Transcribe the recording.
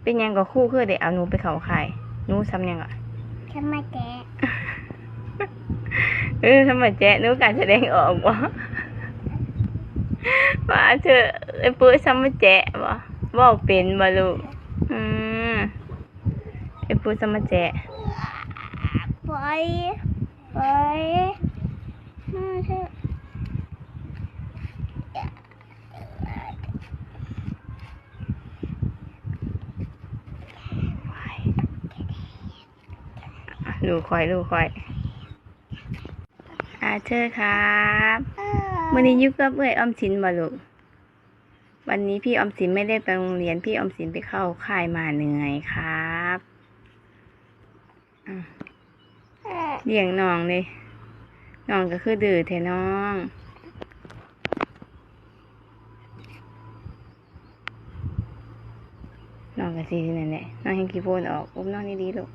เป็นยังก็คู่คือเดี๋ยวเอาหนูไปเขาค่ายหนูซ้ำยังอ่ะ ทำไมแกะ ทำไมแจ๊หนูการแสดงออกบ่ว่าเธอไอ้ปุ้ยซ้ำมาแจ๊บ่บ่เป็นบ่ลูกไอ้ปุ้ยซ้ำมาแจ๊ ปล่อยมาเถอะลูกคอยเธอครับวันนี้ยุกับเอ้ยออมสินบ่ลูกวันนี้พี่ออมสินไม่ได้ไปโรงเรียนพี่ออมสินไปเข้าค่ายมาเหนื่อยครับเลี้ยงน้องเลยน้องก็คือดื้อแท้น้องก็สินั่นแหละน้องให้ขี้โพนออกอุ้มน้องดีๆลูก